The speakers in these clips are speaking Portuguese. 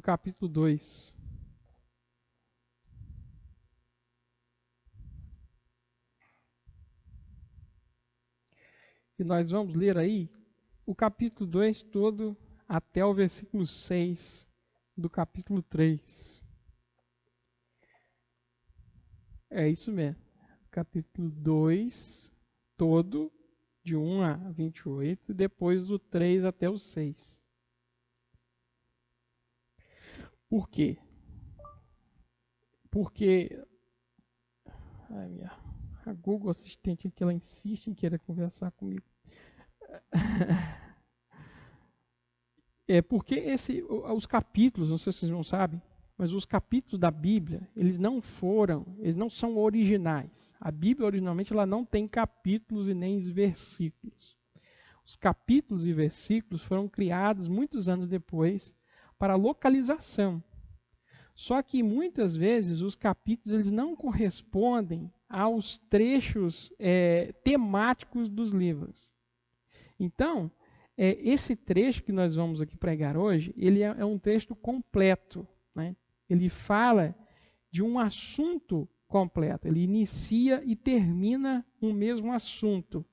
capítulo 2. E nós vamos ler aí o capítulo 2 todo até o versículo 6 do capítulo 3. É isso mesmo. Capítulo 2 todo, de 1 a 28, e depois do 3 até o 6. Por quê? Porque a Google Assistente aqui, ela insiste em querer conversar comigo. É porque os capítulos, não sei se vocês não sabem, mas os capítulos da Bíblia, eles não são originais. A Bíblia originalmente ela não tem capítulos e nem versículos. Os capítulos e versículos foram criados muitos anos depois para localização. Só que muitas vezes os capítulos eles não correspondem aos trechos temáticos dos livros. Então, esse trecho que nós vamos aqui pregar hoje, ele é um texto completo, né? Ele fala de um assunto completo. Ele inicia e termina um mesmo assunto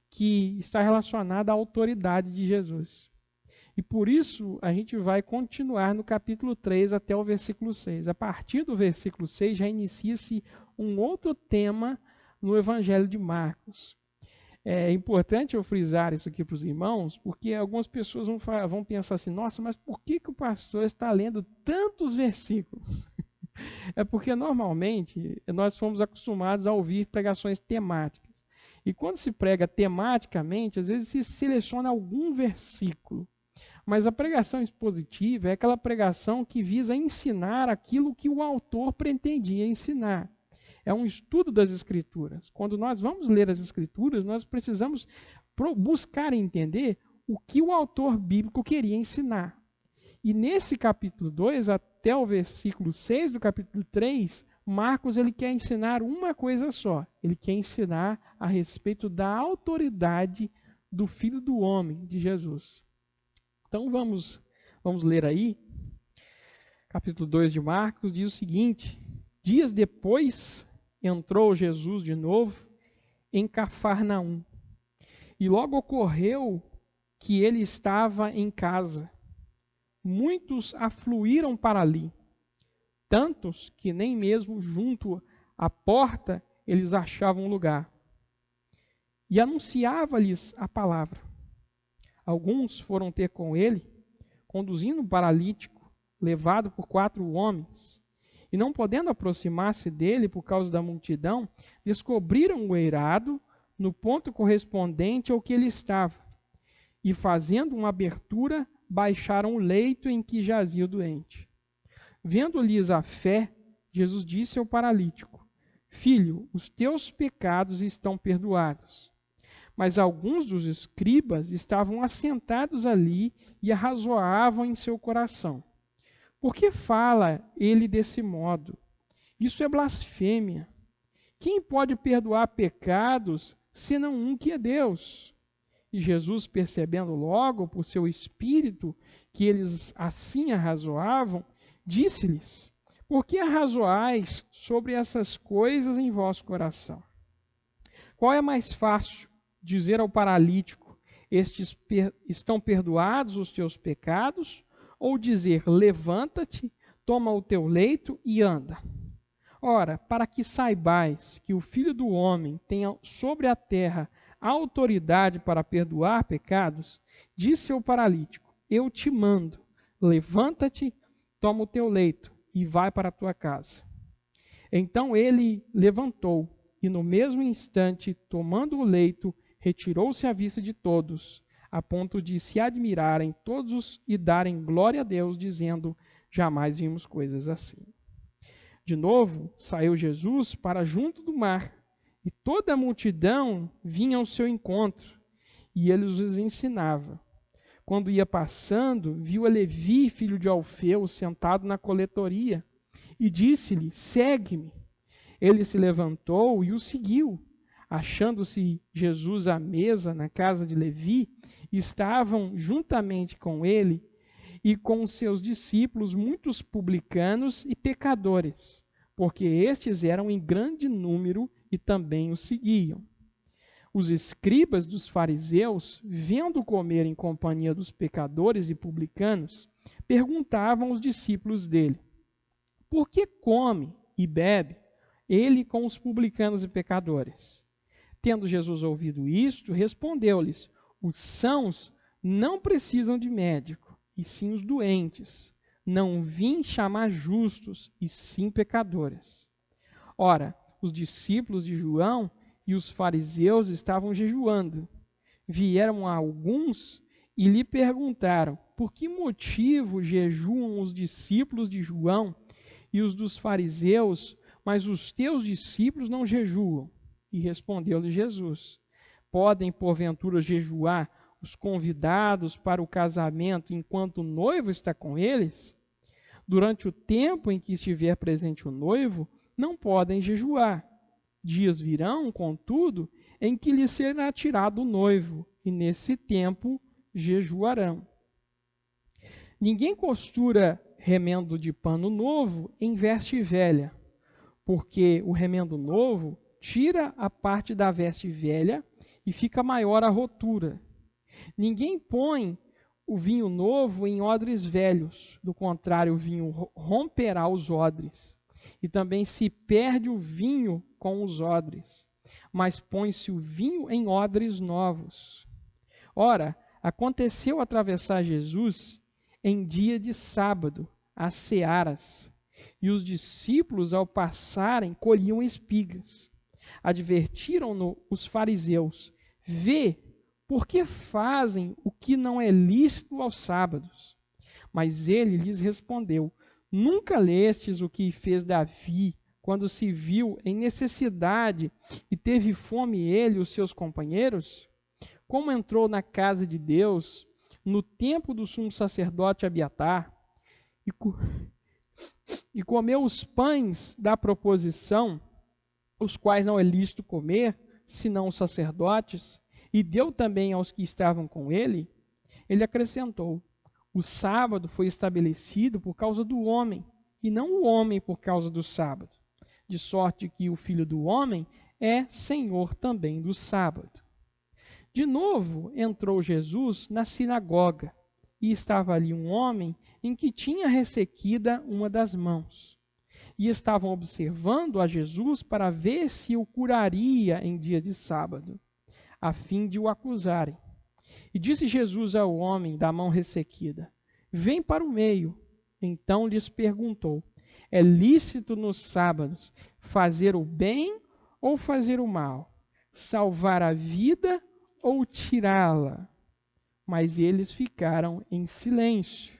que está relacionado à autoridade de Jesus. E por isso a gente vai continuar no capítulo 3 até o versículo 6. A partir do versículo 6 já inicia-se um outro tema no Evangelho de Marcos. É importante eu frisar isso aqui para os irmãos, porque algumas pessoas vão pensar assim, nossa, mas por que o pastor está lendo tantos versículos? É porque normalmente nós fomos acostumados a ouvir pregações temáticas. E quando se prega tematicamente, às vezes se seleciona algum versículo. Mas a pregação expositiva é aquela pregação que visa ensinar aquilo que o autor pretendia ensinar. É um estudo das Escrituras. Quando nós vamos ler as Escrituras, nós precisamos buscar entender o que o autor bíblico queria ensinar. E nesse capítulo 2, até o versículo 6 do capítulo 3, Marcos ele quer ensinar uma coisa só. Ele quer ensinar a respeito da autoridade do Filho do Homem, de Jesus. Então vamos ler aí. Capítulo 2 de Marcos diz o seguinte: dias depois entrou Jesus de novo em Cafarnaum. E logo ocorreu que ele estava em casa. Muitos afluíram para ali, tantos que nem mesmo junto à porta eles achavam lugar. E anunciava-lhes a palavra. Alguns foram ter com ele, conduzindo um paralítico, levado por 4 homens. E não podendo aproximar-se dele por causa da multidão, descobriram o eirado no ponto correspondente ao que ele estava. E fazendo uma abertura, baixaram o leito em que jazia o doente. Vendo-lhes a fé, Jesus disse ao paralítico: Filho, os teus pecados estão perdoados. Mas alguns dos escribas estavam assentados ali e arrazoavam em seu coração. Por que fala ele desse modo? Isso é blasfêmia. Quem pode perdoar pecados, senão um que é Deus? E Jesus, percebendo logo por seu espírito que eles assim arrazoavam, disse-lhes: Por que arrazoais sobre essas coisas em vosso coração? Qual é mais fácil? Dizer ao paralítico, estão perdoados os teus pecados, ou dizer, levanta-te, toma o teu leito e anda. Ora, para que saibais que o Filho do Homem tem sobre a terra autoridade para perdoar pecados, disse ao paralítico, eu te mando, levanta-te, toma o teu leito e vai para a tua casa. Então ele levantou e no mesmo instante, tomando o leito, retirou-se à vista de todos, a ponto de se admirarem todos e darem glória a Deus, dizendo, jamais vimos coisas assim. De novo, saiu Jesus para junto do mar, e toda a multidão vinha ao seu encontro, e ele os ensinava. Quando ia passando, viu a Levi, filho de Alfeu, sentado na coletoria, e disse-lhe, segue-me. Ele se levantou e o seguiu. Achando-se Jesus à mesa na casa de Levi, estavam juntamente com ele e com os seus discípulos muitos publicanos e pecadores, porque estes eram em grande número e também o seguiam. Os escribas dos fariseus, vendo comer em companhia dos pecadores e publicanos, perguntavam aos discípulos dele: por que come e bebe ele com os publicanos e pecadores? Tendo Jesus ouvido isto, respondeu-lhes: os sãos não precisam de médico, e sim os doentes. Não vim chamar justos, e sim pecadores. Ora, os discípulos de João e os fariseus estavam jejuando. Vieram alguns e lhe perguntaram: por que motivo jejuam os discípulos de João e os dos fariseus, mas os teus discípulos não jejuam? E respondeu-lhe Jesus: podem porventura jejuar os convidados para o casamento enquanto o noivo está com eles? Durante o tempo em que estiver presente o noivo, não podem jejuar. Dias virão, contudo, em que lhes será tirado o noivo, e nesse tempo jejuarão. Ninguém costura remendo de pano novo em veste velha, porque o remendo novo tira a parte da veste velha e fica maior a rotura. Ninguém põe o vinho novo em odres velhos, do contrário, o vinho romperá os odres, e também se perde o vinho com os odres, mas põe-se o vinho em odres novos. Ora, aconteceu atravessar Jesus em dia de sábado, às searas, e os discípulos, ao passarem, colhiam espigas. Advertiram-no os fariseus: vê, por que fazem o que não é lícito aos sábados? Mas ele lhes respondeu: nunca lestes o que fez Davi, quando se viu em necessidade e teve fome ele e os seus companheiros? Como entrou na casa de Deus, no tempo do sumo sacerdote Abiatar, e comeu os pães da proposição, os quais não é lícito comer, senão os sacerdotes, e deu também aos que estavam com ele? Ele acrescentou: o sábado foi estabelecido por causa do homem, e não o homem por causa do sábado, de sorte que o Filho do Homem é Senhor também do sábado. De novo entrou Jesus na sinagoga, e estava ali um homem em que tinha ressequida uma das mãos. E estavam observando a Jesus para ver se o curaria em dia de sábado, a fim de o acusarem. E disse Jesus ao homem da mão ressequida: vem para o meio. Então lhes perguntou: é lícito nos sábados fazer o bem ou fazer o mal? Salvar a vida ou tirá-la? Mas eles ficaram em silêncio,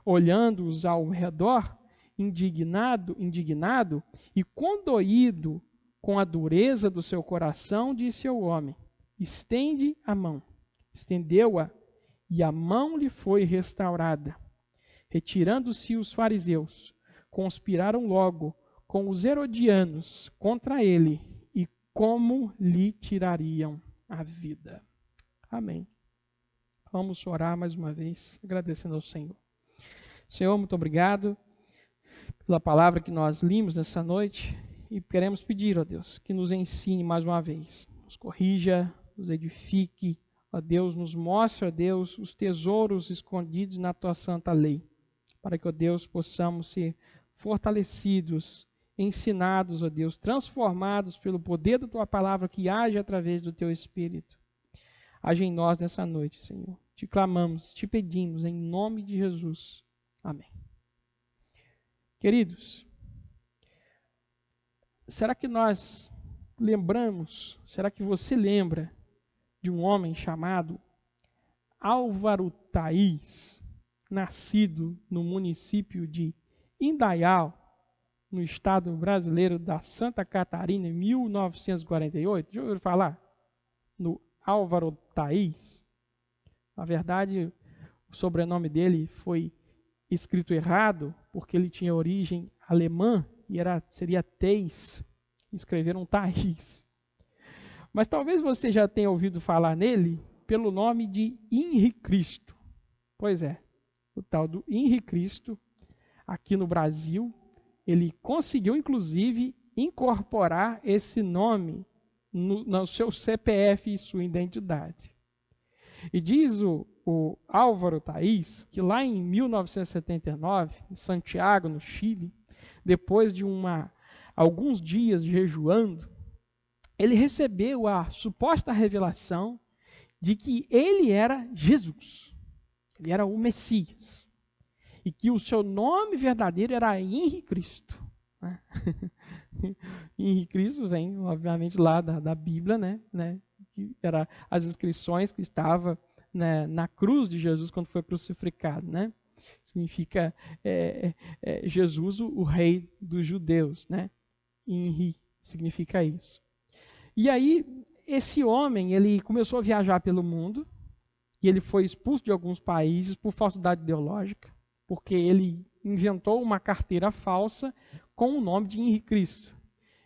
olhando-os ao redor, indignado, e condoído com a dureza do seu coração, disse ao homem: estende a mão. Estendeu-a, e a mão lhe foi restaurada. Retirando-se os fariseus, conspiraram logo com os herodianos contra ele, e como lhe tirariam a vida. Amém. Vamos orar mais uma vez, agradecendo ao Senhor. Senhor, muito obrigado pela palavra que nós limos nessa noite, e queremos pedir, ó Deus, que nos ensine mais uma vez, nos corrija, nos edifique, ó Deus, nos mostre, ó Deus, os tesouros escondidos na tua santa lei, para que, ó Deus, possamos ser fortalecidos, ensinados, ó Deus, transformados pelo poder da tua palavra que age através do teu Espírito. Age em nós nessa noite, Senhor. Te clamamos, te pedimos, em nome de Jesus. Amém. Queridos, será que nós lembramos, será que você lembra de um homem chamado Álvaro Thaís, nascido no município de Indaial, no estado brasileiro da Santa Catarina, em 1948? Já ouviram falar no Álvaro Thaís? Na verdade, o sobrenome dele foi escrito errado, porque ele tinha origem alemã e seria Theis. Escreveram Thaís. Mas talvez você já tenha ouvido falar nele pelo nome de Henri Cristo. Pois é, o tal do Henrique Cristo, aqui no Brasil. Ele conseguiu, inclusive, incorporar esse nome no seu CPF e sua identidade. E diz o Álvaro Thaís que lá em 1979, em Santiago, no Chile, depois de alguns dias jejuando, ele recebeu a suposta revelação de que ele era Jesus, ele era o Messias, e que o seu nome verdadeiro era Henrique Cristo. Né? Henrique Cristo vem, obviamente, lá da Bíblia, né? Que era as inscrições que estavam, né, na cruz de Jesus quando foi crucificado. Né? Significa Jesus, o rei dos judeus. Né? Henrique significa isso. E aí, esse homem, ele começou a viajar pelo mundo, e ele foi expulso de alguns países por falsidade ideológica, porque ele inventou uma carteira falsa com o nome de Henrique Cristo.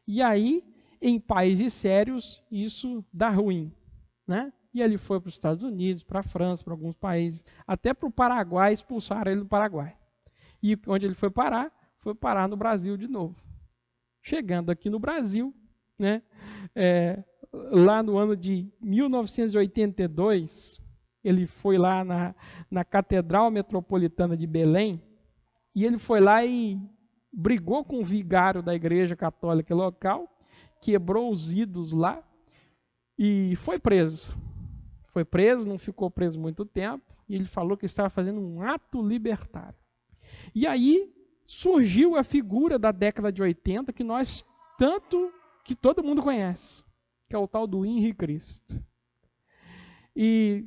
E aí, em países sérios, isso dá ruim. Né? E ele foi para os Estados Unidos, para a França, para alguns países, até para o Paraguai, expulsaram ele do Paraguai. E onde ele foi parar? Foi parar no Brasil de novo. Chegando aqui no Brasil, né? Lá no ano de 1982, ele foi lá na Catedral Metropolitana de Belém, e ele foi lá e brigou com o vigário da igreja católica local, quebrou os ídolos lá e foi preso. Foi preso, não ficou preso muito tempo, e ele falou que estava fazendo um ato libertário. E aí surgiu a figura da década de 80 que que todo mundo conhece, que é o tal do Henrique Cristo. E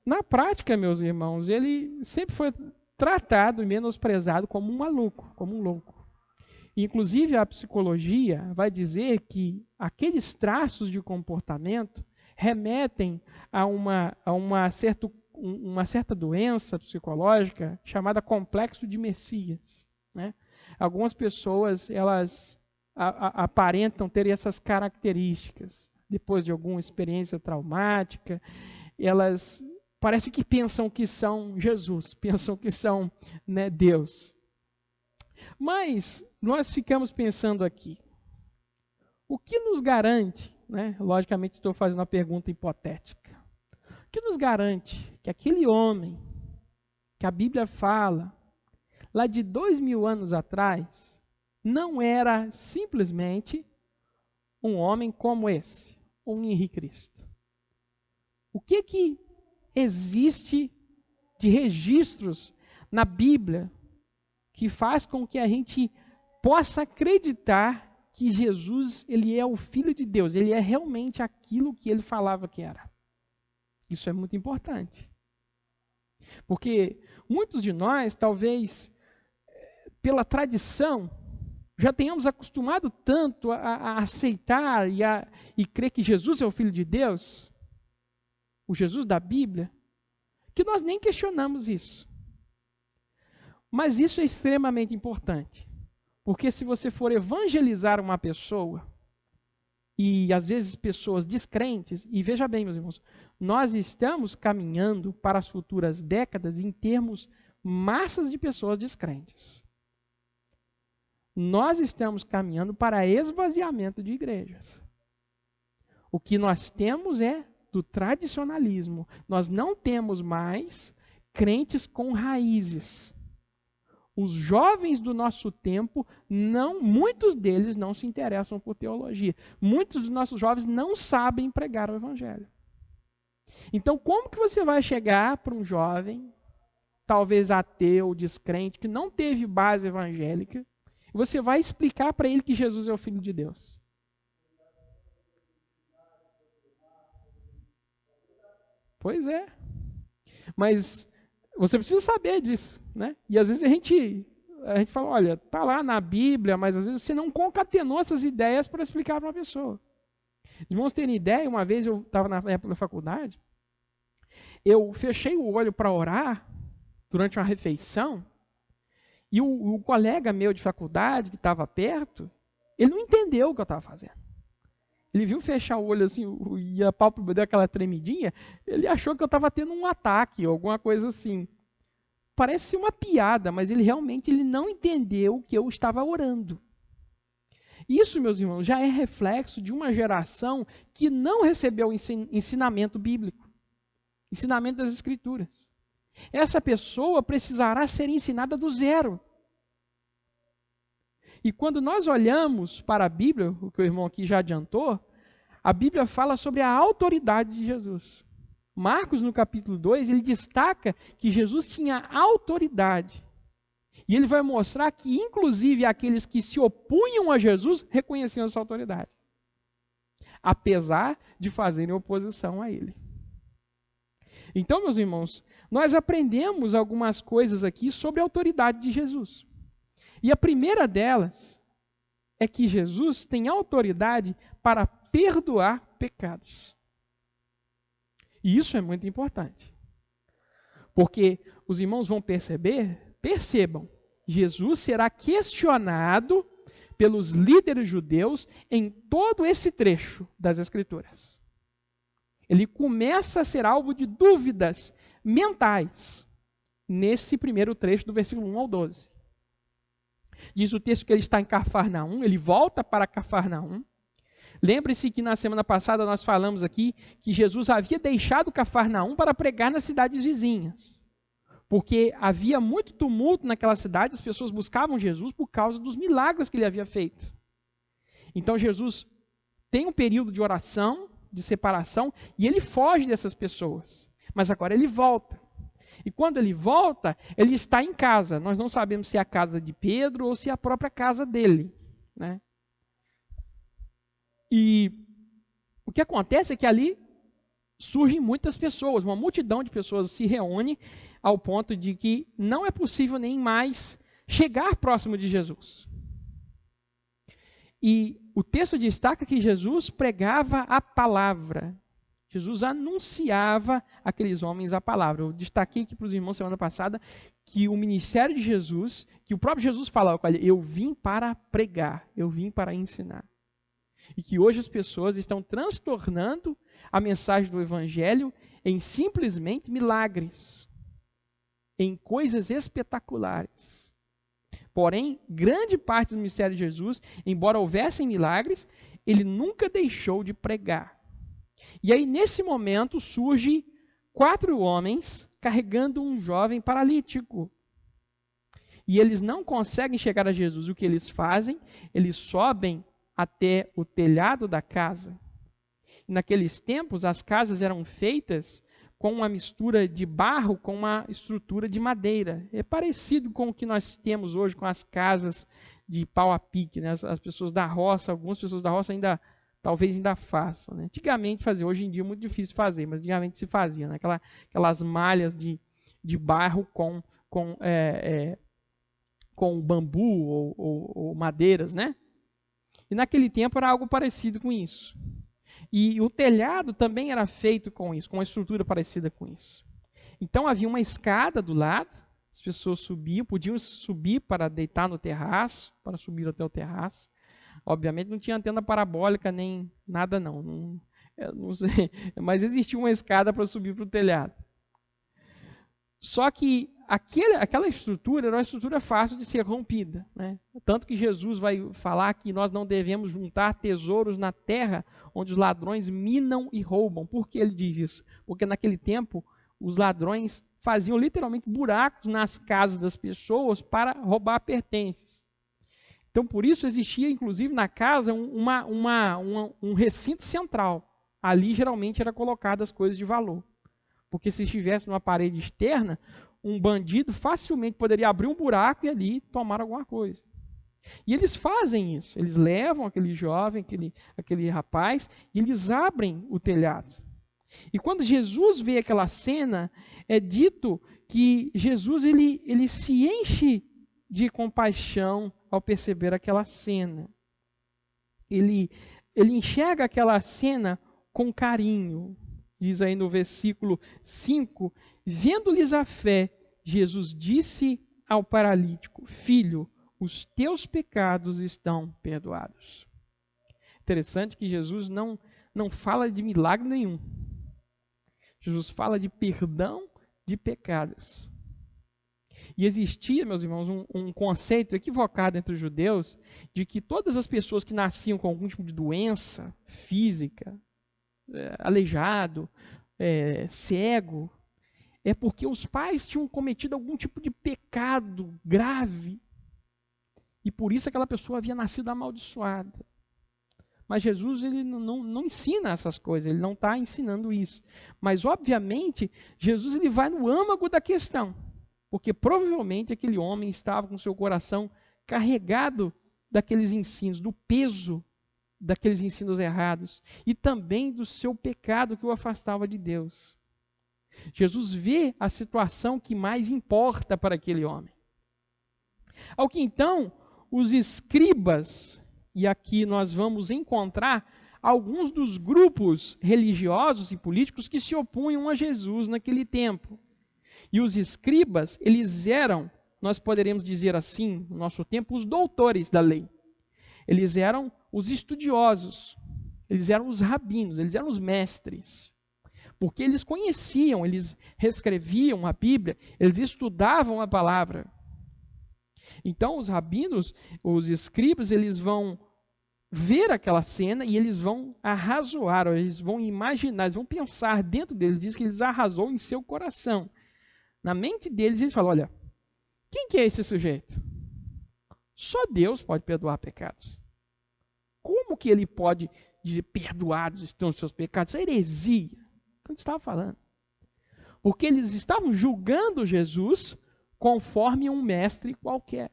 na prática, meus irmãos, ele sempre foi tratado e menosprezado como um maluco, como um louco. Inclusive, a psicologia vai dizer que aqueles traços de comportamento remetem a uma certa doença psicológica chamada complexo de Messias. Né? Algumas pessoas, elas aparentam ter essas características. Depois de alguma experiência traumática, elas parece que pensam que são Jesus, pensam que são, né, Deus. Mas nós ficamos pensando aqui, o que nos garante, né? Logicamente estou fazendo uma pergunta hipotética, o que nos garante que aquele homem que a Bíblia fala, lá de 2000 anos atrás, não era simplesmente um homem como esse, um Henrique Cristo? O que existe de registros na Bíblia que faz com que a gente possa acreditar que Jesus, ele é o Filho de Deus, ele é realmente aquilo que ele falava que era? Isso é muito importante. Porque muitos de nós, talvez, pela tradição, já tenhamos acostumado tanto a aceitar e crer que Jesus é o Filho de Deus, o Jesus da Bíblia, que nós nem questionamos isso. Mas isso é extremamente importante, porque se você for evangelizar uma pessoa, e às vezes pessoas descrentes, e veja bem, meus irmãos, nós estamos caminhando para as futuras décadas em termos massas de pessoas descrentes. Nós estamos caminhando para esvaziamento de igrejas. O que nós temos é do tradicionalismo. Nós não temos mais crentes com raízes. Os jovens do nosso tempo, muitos deles não se interessam por teologia. Muitos dos nossos jovens não sabem pregar o evangelho. Então, como que você vai chegar para um jovem, talvez ateu, descrente, que não teve base evangélica, e você vai explicar para ele que Jesus é o Filho de Deus? Pois é. Mas você precisa saber disso, né? E às vezes a gente fala, olha, tá lá na Bíblia, mas às vezes você não concatenou essas ideias para explicar para uma pessoa. Os irmãos terem ideia, uma vez eu estava na época da faculdade, eu fechei o olho para orar durante uma refeição, e o colega meu de faculdade, que estava perto, ele não entendeu o que eu estava fazendo. Ele viu fechar o olho assim, e a pálpebra deu aquela tremidinha, ele achou que eu estava tendo um ataque, alguma coisa assim. parece ser uma piada, mas ele realmente não entendeu que eu estava orando. Isso, meus irmãos, já é reflexo de uma geração que não recebeu ensinamento bíblico, ensinamento das Escrituras. Essa pessoa precisará ser ensinada do zero. E quando nós olhamos para a Bíblia, o que o irmão aqui já adiantou, a Bíblia fala sobre a autoridade de Jesus. Marcos, no capítulo 2, ele destaca que Jesus tinha autoridade. E ele vai mostrar que, inclusive, aqueles que se opunham a Jesus reconheciam essa autoridade, apesar de fazerem oposição a ele. Então, meus irmãos, nós aprendemos algumas coisas aqui sobre a autoridade de Jesus. E a primeira delas é que Jesus tem autoridade para perdoar pecados. E isso é muito importante. Porque os irmãos vão percebam, Jesus será questionado pelos líderes judeus em todo esse trecho das Escrituras. Ele começa a ser alvo de dúvidas mentais nesse primeiro trecho do versículo 1 ao 12. Diz o texto que ele está em Cafarnaum, ele volta para Cafarnaum. Lembre-se que na semana passada nós falamos aqui que Jesus havia deixado Cafarnaum para pregar nas cidades vizinhas. Porque havia muito tumulto naquela cidade, as pessoas buscavam Jesus por causa dos milagres que ele havia feito. Então Jesus tem um período de oração, de separação, e ele foge dessas pessoas. Mas agora ele volta. E quando ele volta, ele está em casa. Nós não sabemos se é a casa de Pedro ou se é a própria casa dele, né? E o que acontece é que ali surgem muitas pessoas, uma multidão de pessoas se reúne ao ponto de que não é possível nem mais chegar próximo de Jesus. E o texto destaca que Jesus pregava a palavra. Jesus anunciava àqueles homens a palavra. Eu destaquei aqui para os irmãos semana passada que o ministério de Jesus, que o próprio Jesus falava, olha, eu vim para pregar, eu vim para ensinar. E que hoje as pessoas estão transtornando a mensagem do Evangelho em simplesmente milagres, em coisas espetaculares. Porém, grande parte do ministério de Jesus, embora houvessem milagres, ele nunca deixou de pregar. E aí, nesse momento, surge 4 homens carregando um jovem paralítico. E eles não conseguem chegar a Jesus. O que eles fazem? Eles sobem até o telhado da casa. E naqueles tempos, as casas eram feitas com uma mistura de barro com uma estrutura de madeira. É parecido com o que nós temos hoje com as casas de pau a pique, né? As pessoas da roça, algumas pessoas da roça talvez ainda façam, né? Antigamente fazia, hoje em dia é muito difícil fazer, mas antigamente se fazia, né? Aquelas malhas de barro com bambu ou madeiras, né? E naquele tempo era algo parecido com isso. E o telhado também era feito com isso, com uma estrutura parecida com isso. Então havia uma escada do lado, as pessoas podiam subir para deitar no terraço, para subir até o terraço. Obviamente não tinha antena parabólica nem nada não sei, mas existia uma escada para subir para o telhado. Só que aquela estrutura era uma estrutura fácil de ser rompida, né? Tanto que Jesus vai falar que nós não devemos juntar tesouros na terra onde os ladrões minam e roubam. Por que ele diz isso? Porque naquele tempo os ladrões faziam literalmente buracos nas casas das pessoas para roubar pertences. Então, por isso existia, inclusive, na casa um recinto central. Ali, geralmente, era colocado as coisas de valor. Porque se estivesse numa parede externa, um bandido facilmente poderia abrir um buraco e ali tomar alguma coisa. E eles fazem isso. Eles levam aquele jovem, aquele rapaz, e eles abrem o telhado. E quando Jesus vê aquela cena, é dito que Jesus ele se enche de compaixão ao perceber aquela cena. Ele enxerga aquela cena com carinho. Diz aí no versículo 5, vendo-lhes a fé, Jesus disse ao paralítico, filho, os teus pecados estão perdoados. Interessante que Jesus não fala de milagre nenhum. Jesus fala de perdão de pecados. E existia, meus irmãos, um conceito equivocado entre os judeus de que todas as pessoas que nasciam com algum tipo de doença física, aleijado, cego, é porque os pais tinham cometido algum tipo de pecado grave. E por isso aquela pessoa havia nascido amaldiçoada. Mas Jesus ele não ensina essas coisas, ele não está ensinando isso. Mas, obviamente, Jesus ele vai no âmago da questão. Porque provavelmente aquele homem estava com seu coração carregado daqueles ensinos, do peso daqueles ensinos errados. E também do seu pecado que o afastava de Deus. Jesus vê a situação que mais importa para aquele homem. Ao que então, os escribas... E aqui nós vamos encontrar alguns dos grupos religiosos e políticos que se opunham a Jesus naquele tempo. E os escribas, eles eram, nós poderíamos dizer assim, no nosso tempo, os doutores da lei. Eles eram os estudiosos, eles eram os rabinos, eles eram os mestres. Porque eles conheciam, eles reescreviam a Bíblia, eles estudavam a palavra. Então, os rabinos, os escribas, eles vão ver aquela cena e eles vão arrazoar, eles vão imaginar, eles vão pensar dentro deles, diz que eles arrasou em seu coração. Na mente deles, eles falam, olha, quem que é esse sujeito? Só Deus pode perdoar pecados. Como que ele pode dizer, perdoados estão os seus pecados? Isso é heresia. O que ele estava falando? Porque eles estavam julgando Jesus conforme um mestre qualquer.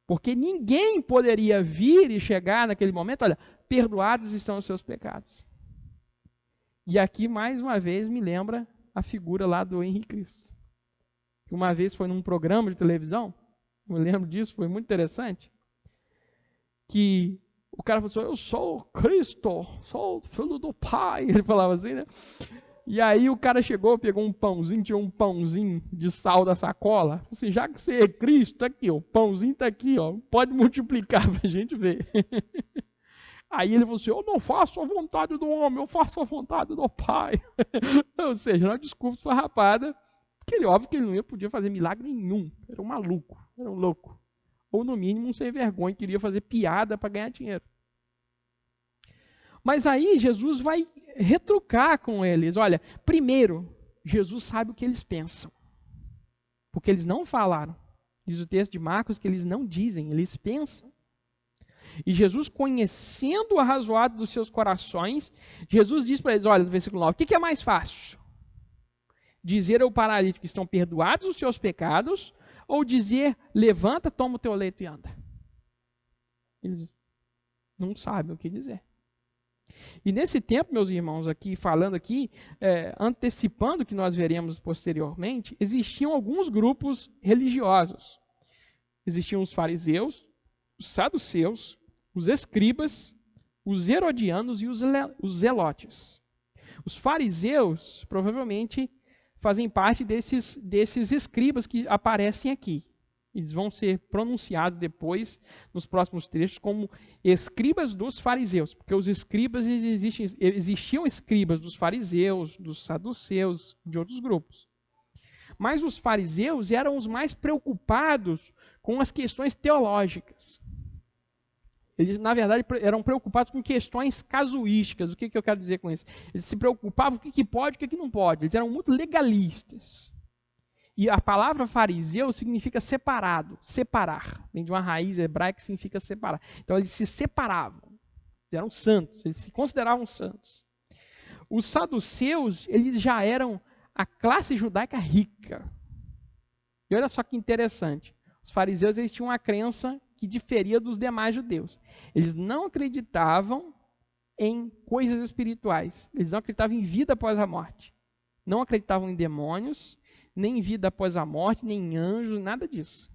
Porque ninguém poderia vir e chegar naquele momento, olha, perdoados estão os seus pecados. E aqui, mais uma vez, me lembra a figura lá do Henrique Cristo. Uma vez foi num programa de televisão, eu lembro disso, foi muito interessante, que o cara falou assim, eu sou Cristo, sou o filho do Pai. Ele falava assim, né? E aí o cara chegou, pegou um pãozinho, tirou um pãozinho de sal da sacola. Assim, já que você é Cristo, tá aqui, ó, o pãozinho está aqui, ó, pode multiplicar para a gente ver. Aí ele falou assim, eu não faço a vontade do homem, eu faço a vontade do Pai. Ou seja, uma desculpa esfarrapada, porque ele, óbvio que ele não podia fazer milagre nenhum. Era um maluco, era um louco. Ou no mínimo um sem vergonha, queria fazer piada para ganhar dinheiro. Mas aí Jesus vai retrucar com eles. Olha, primeiro, Jesus sabe o que eles pensam. Porque eles não falaram. Diz o texto de Marcos que eles não dizem, eles pensam. E Jesus, conhecendo o arrazoado dos seus corações, Jesus diz para eles, olha, no versículo 9, o que é mais fácil? Dizer ao paralítico que estão perdoados os seus pecados, ou dizer, levanta, toma o teu leito e anda? Eles não sabem o que dizer. E nesse tempo, meus irmãos, aqui falando aqui, antecipando o que nós veremos posteriormente, existiam alguns grupos religiosos. Existiam os fariseus, os saduceus, os escribas, os herodianos e os zelotes. Os fariseus provavelmente fazem parte desses escribas que aparecem aqui. Eles vão ser pronunciados depois, nos próximos trechos, como escribas dos fariseus. Porque os escribas, existiam escribas dos fariseus, dos saduceus, de outros grupos. Mas os fariseus eram os mais preocupados com as questões teológicas. Eles, na verdade, eram preocupados com questões casuísticas. O que eu quero dizer com isso? Eles se preocupavam com o que pode e o que não pode. Eles eram muito legalistas. E a palavra fariseu significa separado, separar. Vem de uma raiz hebraica que significa separar. Então eles se separavam. Eles eram santos, eles se consideravam santos. Os saduceus, eles já eram a classe judaica rica. E olha só que interessante. Os fariseus, eles tinham uma crença que diferia dos demais judeus. Eles não acreditavam em coisas espirituais. Eles não acreditavam em vida após a morte. Não acreditavam em demônios, nem em vida após a morte, nem em anjos, nada disso.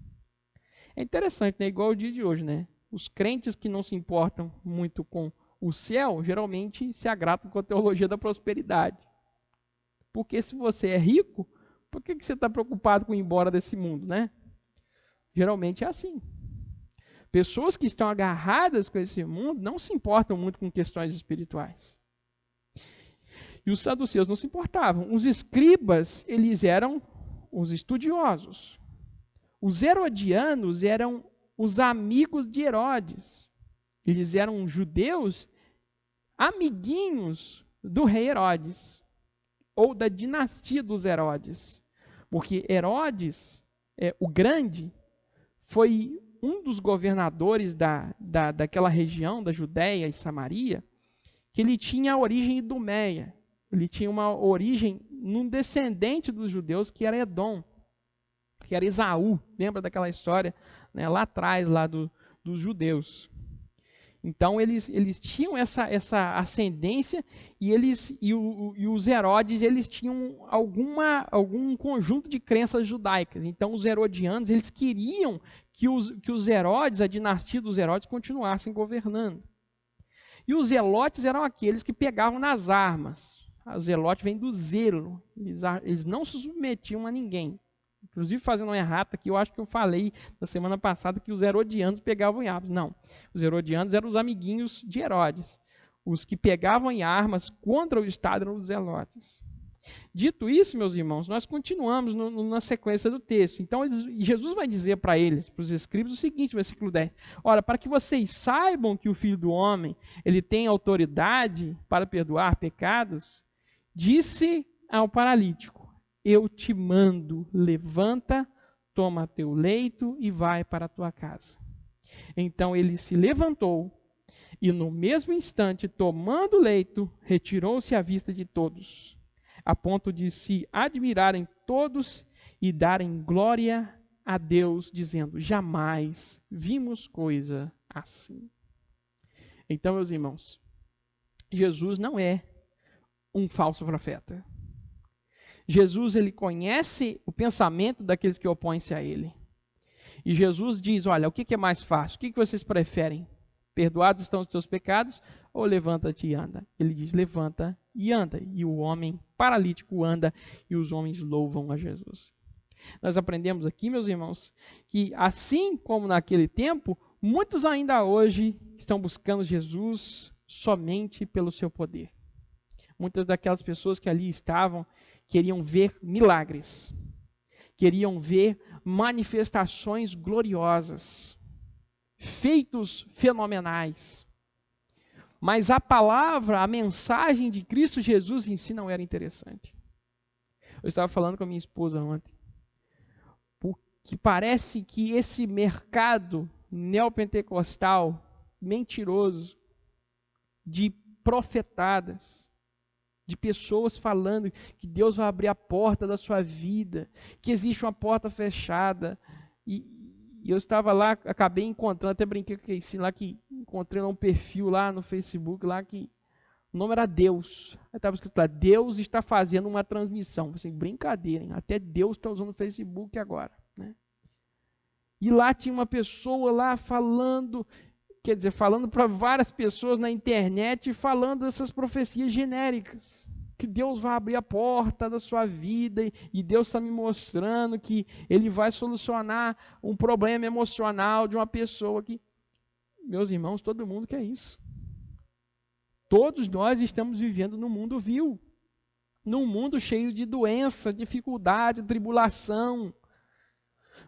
É interessante, né? Igual o dia de hoje, né? Os crentes que não se importam muito com o céu, geralmente se agradam com a teologia da prosperidade. Porque se você é rico, por que você está preocupado com ir embora desse mundo, né? Geralmente é assim. Pessoas que estão agarradas com esse mundo não se importam muito com questões espirituais. E os saduceus não se importavam. Os escribas, eles eram os estudiosos. Os herodianos eram os amigos de Herodes. Eles eram judeus amiguinhos do rei Herodes, ou da dinastia dos Herodes. Porque Herodes, o Grande, foi um dos governadores daquela região, da Judéia e Samaria, que ele tinha a origem idumeia. Ele tinha uma origem num descendente dos judeus, que era Edom, que era Esaú. Lembra daquela história, né, lá atrás, lá dos judeus. Então, eles tinham essa ascendência, e os Herodes, eles tinham algum conjunto de crenças judaicas. Então, os herodianos, eles queriam que os Herodes, a dinastia dos Herodes, continuassem governando. E os zelotes eram aqueles que pegavam nas armas. O zelote vem do zelo. Eles não se submetiam a ninguém. Inclusive, fazendo uma errata aqui, eu acho que eu falei na semana passada que os herodianos pegavam em armas. Não, os herodianos eram os amiguinhos de Herodes. Os que pegavam em armas contra o Estado eram os zelotes. Dito isso, meus irmãos, nós continuamos na sequência do texto. Então, Jesus vai dizer para eles, para os escribas, o seguinte, versículo 10. Ora, para que vocês saibam que o Filho do Homem, ele tem autoridade para perdoar pecados, disse ao paralítico: eu te mando, levanta, toma teu leito e vai para a tua casa. Então ele se levantou e no mesmo instante, tomando o leito, retirou-se à vista de todos, a ponto de se admirarem todos e darem glória a Deus, dizendo: jamais vimos coisa assim. Então, meus irmãos, Jesus não é um falso profeta. Jesus, ele conhece o pensamento daqueles que opõem-se a ele. E Jesus diz: olha, o que é mais fácil? O que vocês preferem? Perdoados estão os teus pecados, ou levanta-te e anda? Ele diz: levanta e anda. E o homem paralítico anda, e os homens louvam a Jesus. Nós aprendemos aqui, meus irmãos, que assim como naquele tempo, muitos ainda hoje estão buscando Jesus somente pelo seu poder. Muitas daquelas pessoas que ali estavam queriam ver milagres, queriam ver manifestações gloriosas, feitos fenomenais. Mas a palavra, a mensagem de Cristo Jesus em si não era interessante. Eu estava falando com a minha esposa ontem, porque parece que esse mercado neopentecostal, mentiroso, de profetadas, de pessoas falando que Deus vai abrir a porta da sua vida, que existe uma porta fechada. E eu estava lá, acabei encontrando, até brinquei com esse lá, que encontrei um perfil lá no Facebook, lá que o nome era Deus. Aí estava escrito lá: Deus está fazendo uma transmissão. Assim, brincadeira, hein? Até Deus está usando o Facebook agora, né? E lá tinha uma pessoa lá falando, quer dizer, falando para várias pessoas na internet, falando essas profecias genéricas, que Deus vai abrir a porta da sua vida, e Deus está me mostrando que Ele vai solucionar um problema emocional de uma pessoa que... Meus irmãos, todo mundo quer isso. Todos nós estamos vivendo num mundo vil, num mundo cheio de doença, dificuldade, tribulação.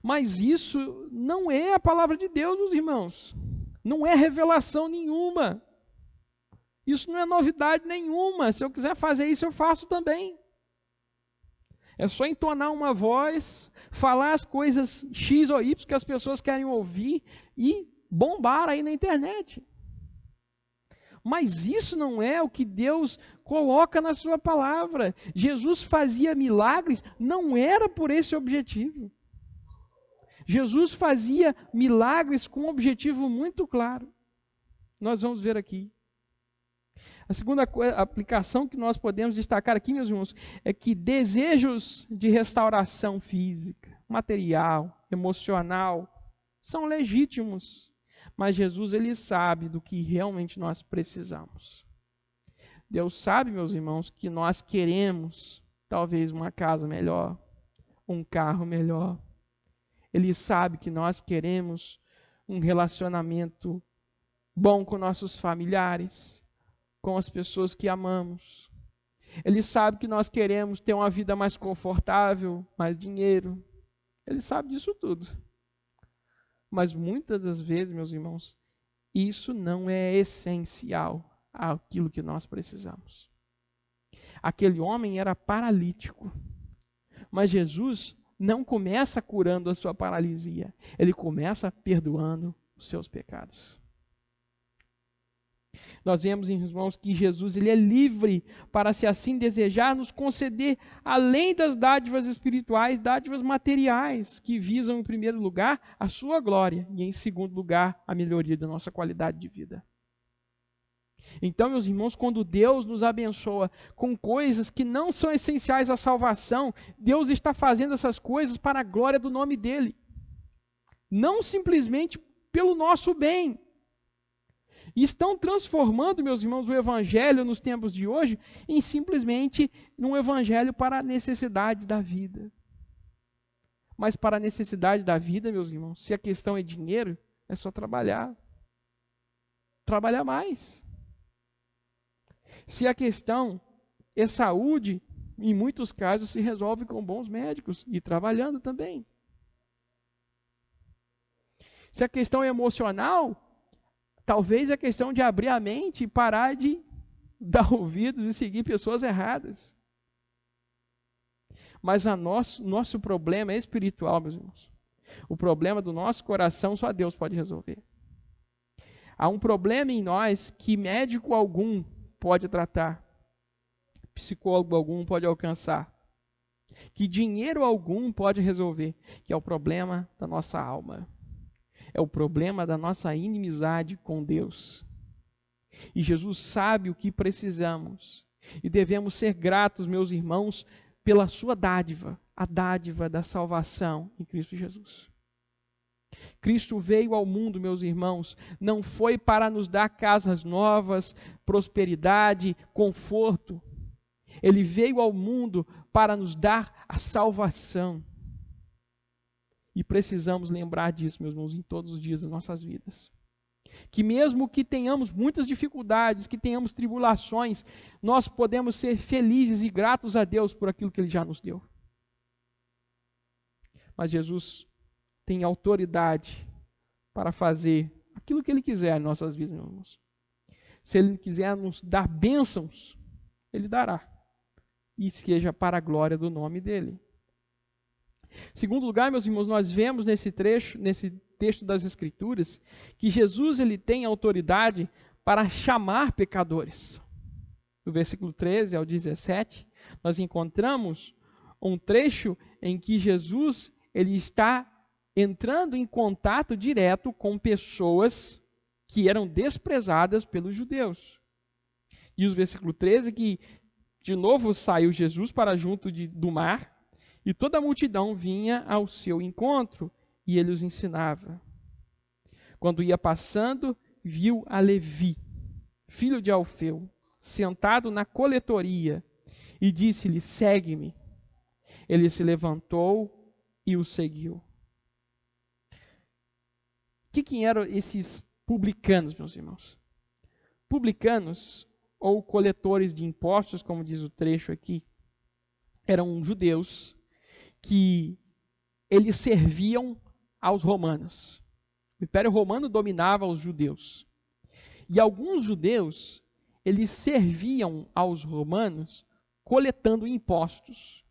Mas isso não é a palavra de Deus, meus irmãos. Não é revelação nenhuma. Isso não é novidade nenhuma. Se eu quiser fazer isso, eu faço também. É só entonar uma voz, falar as coisas X ou Y que as pessoas querem ouvir e bombar aí na internet. Mas isso não é o que Deus coloca na sua palavra. Jesus fazia milagres, não era por esse objetivo. Jesus fazia milagres com um objetivo muito claro. Nós vamos ver aqui. A segunda aplicação que nós podemos destacar aqui, meus irmãos, é que desejos de restauração física, material, emocional, são legítimos. Mas Jesus, ele sabe do que realmente nós precisamos. Deus sabe, meus irmãos, que nós queremos talvez uma casa melhor, um carro melhor. Ele sabe que nós queremos um relacionamento bom com nossos familiares, com as pessoas que amamos. Ele sabe que nós queremos ter uma vida mais confortável, mais dinheiro. Ele sabe disso tudo. Mas muitas das vezes, meus irmãos, isso não é essencial àquilo que nós precisamos. Aquele homem era paralítico, mas Jesus não começa curando a sua paralisia, ele começa perdoando os seus pecados. Nós vemos, irmãos, que Jesus ele é livre para, se assim desejar, nos conceder, além das dádivas espirituais, dádivas materiais, que visam, em primeiro lugar, a sua glória e, em segundo lugar, a melhoria da nossa qualidade de vida. Então, meus irmãos, quando Deus nos abençoa com coisas que não são essenciais à salvação, Deus está fazendo essas coisas para a glória do nome dEle. Não simplesmente pelo nosso bem. E estão transformando, meus irmãos, o evangelho nos tempos de hoje em simplesmente um evangelho para necessidades da vida. Mas para a necessidade da vida, meus irmãos, se a questão é dinheiro, é só trabalhar. Trabalhar mais. Se a questão é saúde, em muitos casos se resolve com bons médicos e trabalhando também. Se a questão é emocional, talvez é questão de abrir a mente e parar de dar ouvidos e seguir pessoas erradas. Mas nosso problema é espiritual, meus irmãos. O problema do nosso coração só Deus pode resolver. Há um problema em nós que médico algum pode tratar, psicólogo algum pode alcançar, que dinheiro algum pode resolver, que é o problema da nossa alma. É o problema da nossa inimizade com Deus. E Jesus sabe o que precisamos. E devemos ser gratos, meus irmãos, pela sua dádiva, a dádiva da salvação em Cristo Jesus. Cristo veio ao mundo, meus irmãos, não foi para nos dar casas novas, prosperidade, conforto. Ele veio ao mundo para nos dar a salvação. E precisamos lembrar disso, meus irmãos, em todos os dias das nossas vidas. Que mesmo que tenhamos muitas dificuldades, que tenhamos tribulações, nós podemos ser felizes e gratos a Deus por aquilo que Ele já nos deu. Mas Jesus tem autoridade para fazer aquilo que Ele quiser em nossas vidas, meus irmãos. Se Ele quiser nos dar bênçãos, Ele dará. E seja para a glória do nome dEle. Segundo lugar, meus irmãos, nós vemos nesse texto das Escrituras, que Jesus ele tem autoridade para chamar pecadores. Do versículo 13 ao 17, nós encontramos um trecho em que Jesus ele está entrando em contato direto com pessoas que eram desprezadas pelos judeus. E o versículo 13 que, de novo, saiu Jesus para junto do mar, e toda a multidão vinha ao seu encontro, e ele os ensinava. Quando ia passando, viu a Levi, filho de Alfeu, sentado na coletoria, e disse-lhe: segue-me. Ele se levantou e o seguiu. Quem eram esses publicanos, meus irmãos? Publicanos, ou coletores de impostos, como diz o trecho aqui, eram judeus que eles serviam aos romanos. O Império Romano dominava os judeus. E alguns judeus, eles serviam aos romanos coletando impostos.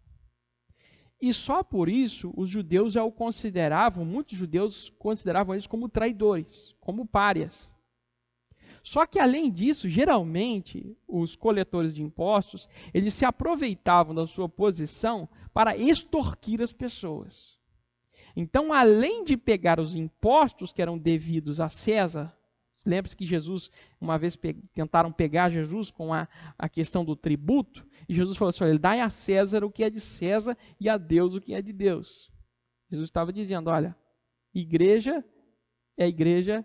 E só por isso os judeus já o consideravam, muitos judeus consideravam eles como traidores, como párias. Só que além disso, geralmente, os coletores de impostos, eles se aproveitavam da sua posição para extorquir as pessoas. Então, além de pegar os impostos que eram devidos a César, lembre-se que Jesus, uma vez tentaram pegar Jesus com a questão do tributo, e Jesus falou assim: olha, dai a César o que é de César e a Deus o que é de Deus. Jesus estava dizendo: olha, igreja é igreja,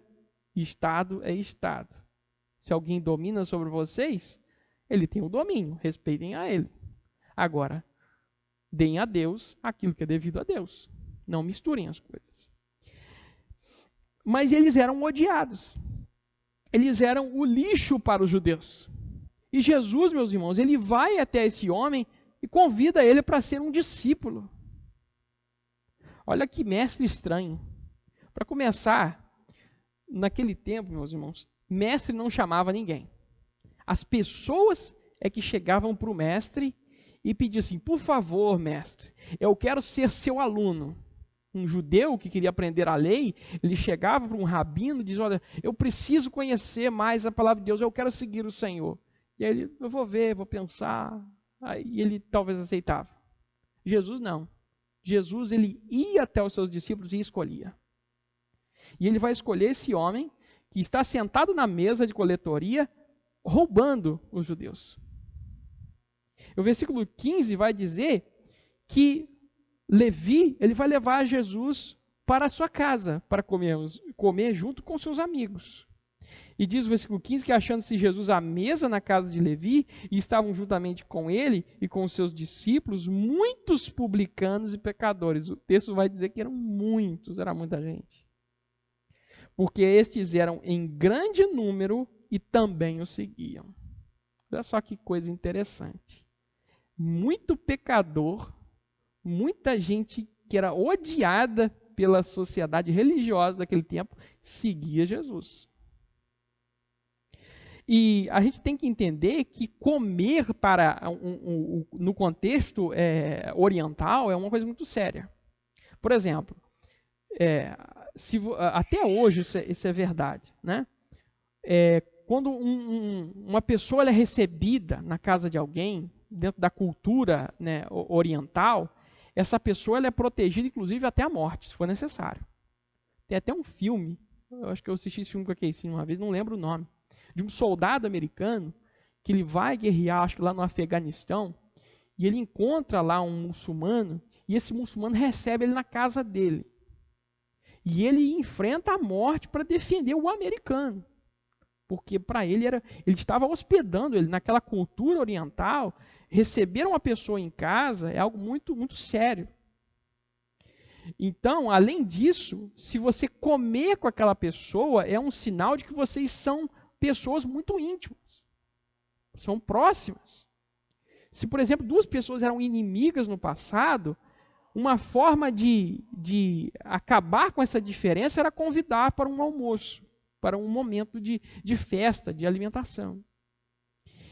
Estado é Estado. Se alguém domina sobre vocês, ele tem o domínio, respeitem a ele. Agora, deem a Deus aquilo que é devido a Deus. Não misturem as coisas. Mas eles eram odiados. Eles eram o lixo para os judeus. E Jesus, meus irmãos, ele vai até esse homem e convida ele para ser um discípulo. Olha que mestre estranho. Para começar, naquele tempo, meus irmãos, mestre não chamava ninguém. As pessoas é que chegavam para o mestre e pediam assim: por favor, mestre, eu quero ser seu aluno. Um judeu que queria aprender a lei, ele chegava para um rabino e dizia: olha, eu preciso conhecer mais a palavra de Deus, eu quero seguir o Senhor. E aí ele: eu vou ver, vou pensar. Aí ele talvez aceitava. Jesus não. Jesus, ele ia até os seus discípulos e escolhia. E ele vai escolher esse homem que está sentado na mesa de coletoria, roubando os judeus. O versículo 15 vai dizer que Levi, ele vai levar Jesus para a sua casa, para comer junto com seus amigos. E diz o versículo 15 que, achando-se Jesus à mesa na casa de Levi, e estavam juntamente com ele e com os seus discípulos muitos publicanos e pecadores. O texto vai dizer que eram muitos, era muita gente. Porque estes eram em grande número e também o seguiam. Olha só que coisa interessante. Muito pecador, muita gente que era odiada pela sociedade religiosa daquele tempo, seguia Jesus. E a gente tem que entender que comer no contexto oriental é uma coisa muito séria. Por exemplo, até hoje isso é verdade, né? Quando uma pessoa ela é recebida na casa de alguém, dentro da cultura, né, oriental, essa pessoa ela é protegida, inclusive, até a morte, se for necessário. Tem até um filme, eu acho que eu assisti esse filme com a Casey uma vez, não lembro o nome, de um soldado americano que ele vai guerrear, acho que lá no Afeganistão, e ele encontra lá um muçulmano, e esse muçulmano recebe ele na casa dele. E ele enfrenta a morte para defender o americano. Porque para ele ele estava hospedando ele naquela cultura oriental. Receber uma pessoa em casa é algo muito, muito sério. Então, além disso, se você comer com aquela pessoa, é um sinal de que vocês são pessoas muito íntimas. São próximas. Se, por exemplo, duas pessoas eram inimigas no passado, uma forma de acabar com essa diferença era convidar para um almoço, para um momento de festa, de alimentação.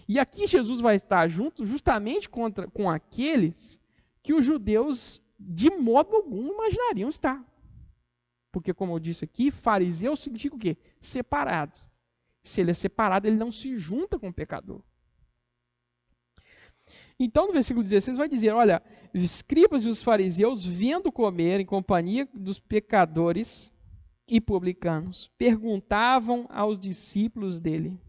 E aqui Jesus vai estar junto justamente com aqueles que os judeus de modo algum imaginariam estar. Porque, como eu disse aqui, fariseu significa o quê? Separado. Se ele é separado, ele não se junta com o pecador. Então, no versículo 16 vai dizer, olha, os escribas e os fariseus, vendo comer em companhia dos pecadores e publicanos, perguntavam aos discípulos dele: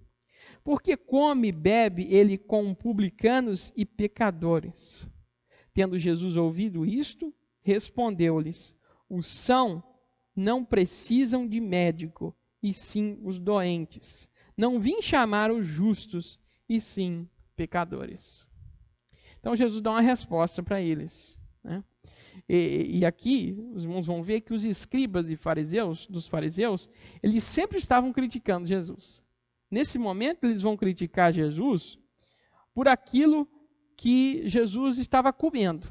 por que come e bebe ele com publicanos e pecadores? Tendo Jesus ouvido isto, respondeu-lhes: os sãos não precisam de médico, e sim os doentes. Não vim chamar os justos, e sim pecadores. Então Jesus dá uma resposta para eles, né? E aqui os irmãos vão ver que os escribas e dos fariseus, eles sempre estavam criticando Jesus. Nesse momento eles vão criticar Jesus por aquilo que Jesus estava comendo.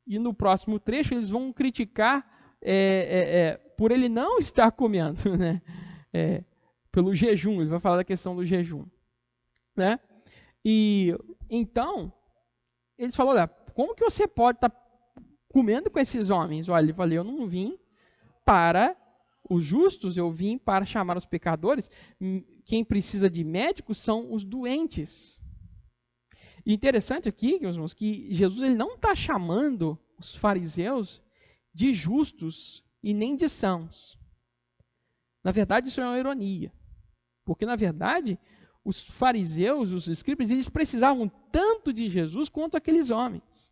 E no próximo trecho eles vão criticar por ele não estar comendo, né? Pelo jejum, ele vai falar da questão do jejum, né? E então eles falaram: olha, como que você pode estar comendo com esses homens? Olha, ele falou: eu não vim para os justos, eu vim para chamar os pecadores. Quem precisa de médicos são os doentes. E interessante aqui, meus irmãos, que Jesus ele não está chamando os fariseus de justos e nem de sãos. Na verdade, isso é uma ironia. Porque, na verdade, os fariseus, os escribas, eles precisavam tanto de Jesus quanto aqueles homens.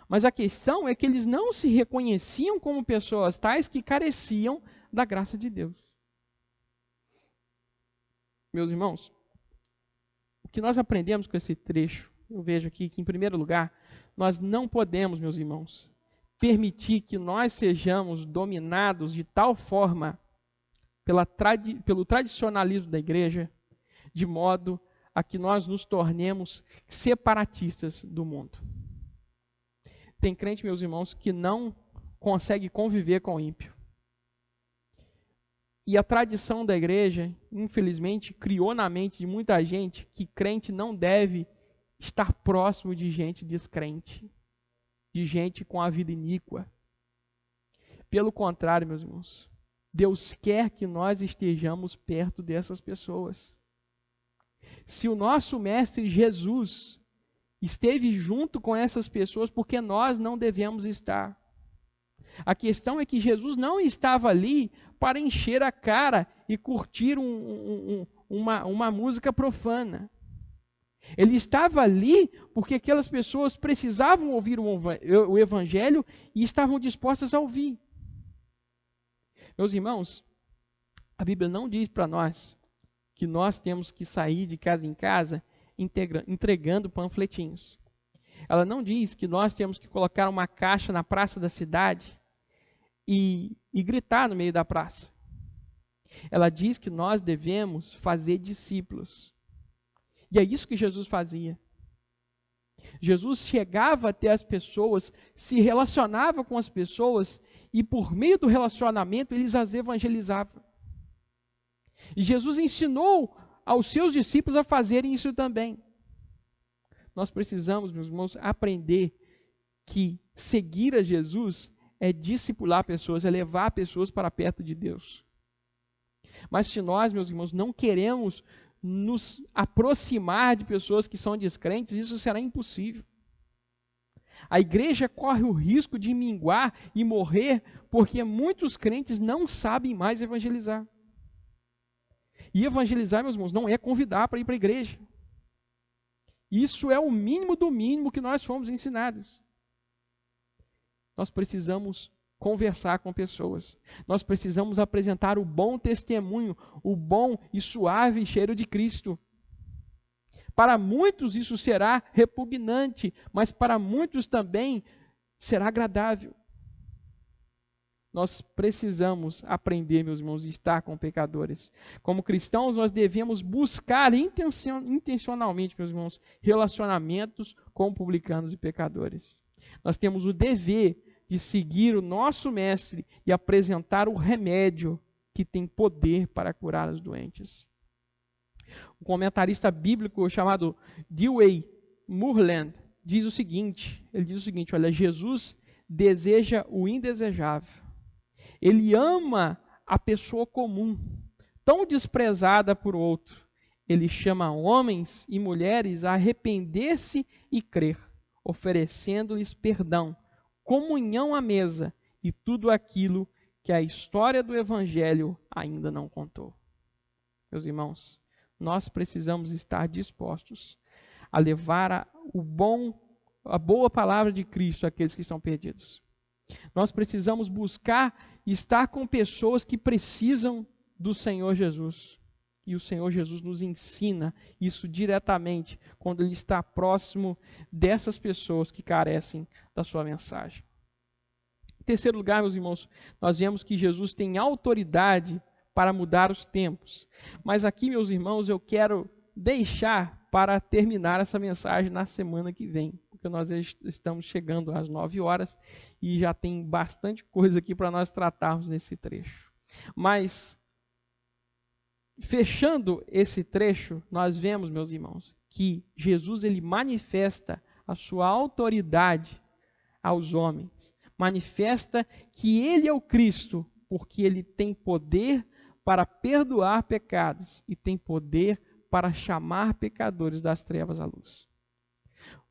Mas a questão é que eles não se reconheciam como pessoas tais que careciam da graça de Deus. Meus irmãos, o que nós aprendemos com esse trecho, eu vejo aqui que, em primeiro lugar, nós não podemos, meus irmãos, permitir que nós sejamos dominados de tal forma pelo tradicionalismo da igreja, de modo a que nós nos tornemos separatistas do mundo. Tem crente, meus irmãos, que não consegue conviver com o ímpio. E a tradição da igreja, infelizmente, criou na mente de muita gente que crente não deve estar próximo de gente descrente, de gente com a vida iníqua. Pelo contrário, meus irmãos, Deus quer que nós estejamos perto dessas pessoas. Se o nosso Mestre Jesus esteve junto com essas pessoas, porque nós não devemos estar. A questão é que Jesus não estava ali para encher a cara e curtir uma música profana. Ele estava ali porque aquelas pessoas precisavam ouvir o Evangelho e estavam dispostas a ouvir. Meus irmãos, a Bíblia não diz para nós que nós temos que sair de casa em casa entregando panfletinhos. Ela não diz que nós temos que colocar uma caixa na praça da cidade e gritar no meio da praça. Ela diz que nós devemos fazer discípulos. E é isso que Jesus fazia. Jesus chegava até as pessoas, se relacionava com as pessoas e por meio do relacionamento eles as evangelizavam. E Jesus ensinou aos seus discípulos a fazerem isso também. Nós precisamos, meus irmãos, aprender que seguir a Jesus é discipular pessoas, é levar pessoas para perto de Deus. Mas se nós, meus irmãos, não queremos nos aproximar de pessoas que são descrentes, isso será impossível. A igreja corre o risco de minguar e morrer porque muitos crentes não sabem mais evangelizar. E evangelizar, meus irmãos, não é convidar para ir para a igreja. Isso é o mínimo do mínimo que nós fomos ensinados. Nós precisamos conversar com pessoas. Nós precisamos apresentar o bom testemunho, o bom e suave cheiro de Cristo. Para muitos isso será repugnante, mas para muitos também será agradável. Nós precisamos aprender, meus irmãos, a estar com pecadores. Como cristãos, nós devemos buscar intencionalmente, meus irmãos, relacionamentos com publicanos e pecadores. Nós temos o dever de seguir o nosso Mestre e apresentar o remédio que tem poder para curar os doentes. Um comentarista bíblico chamado Dewey Moorland diz o seguinte, olha, Jesus deseja o indesejável. Ele ama a pessoa comum, tão desprezada por outro. Ele chama homens e mulheres a arrepender-se e crer, oferecendo-lhes perdão, comunhão à mesa e tudo aquilo que a história do Evangelho ainda não contou. Meus irmãos, nós precisamos estar dispostos a levar a boa palavra de Cristo àqueles que estão perdidos. Nós precisamos buscar estar com pessoas que precisam do Senhor Jesus. E o Senhor Jesus nos ensina isso diretamente quando Ele está próximo dessas pessoas que carecem da sua mensagem. Em terceiro lugar, meus irmãos, nós vemos que Jesus tem autoridade para mudar os tempos. Mas aqui, meus irmãos, eu quero deixar para terminar essa mensagem na semana que vem, porque nós estamos chegando às 9 horas e já tem bastante coisa aqui para nós tratarmos nesse trecho. Mas, fechando esse trecho, nós vemos, meus irmãos, que Jesus ele manifesta a sua autoridade aos homens. Manifesta que ele é o Cristo, porque ele tem poder para perdoar pecados e tem poder para chamar pecadores das trevas à luz.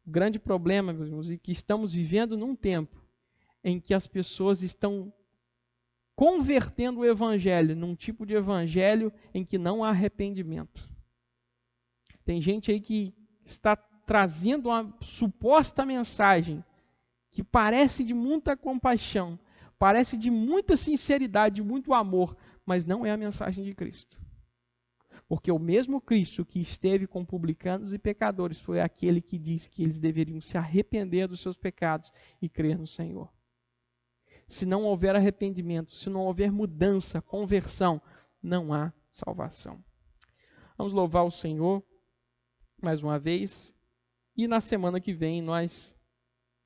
O grande problema, meus irmãos, é que estamos vivendo num tempo em que as pessoas estão convertendo o evangelho num tipo de evangelho em que não há arrependimento. Tem gente aí que está trazendo uma suposta mensagem que parece de muita compaixão, parece de muita sinceridade, de muito amor, mas não é a mensagem de Cristo. Porque o mesmo Cristo que esteve com publicanos e pecadores foi aquele que disse que eles deveriam se arrepender dos seus pecados e crer no Senhor. Se não houver arrependimento, se não houver mudança, conversão, não há salvação. Vamos louvar o Senhor. mais uma vez. E na semana que vem nós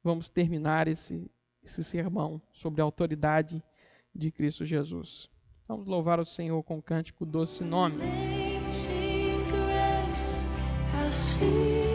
vamos terminar esse sermão sobre a autoridade de Cristo Jesus. Vamos louvar o Senhor com o cântico Doce Nome. Amazing grace, how sweet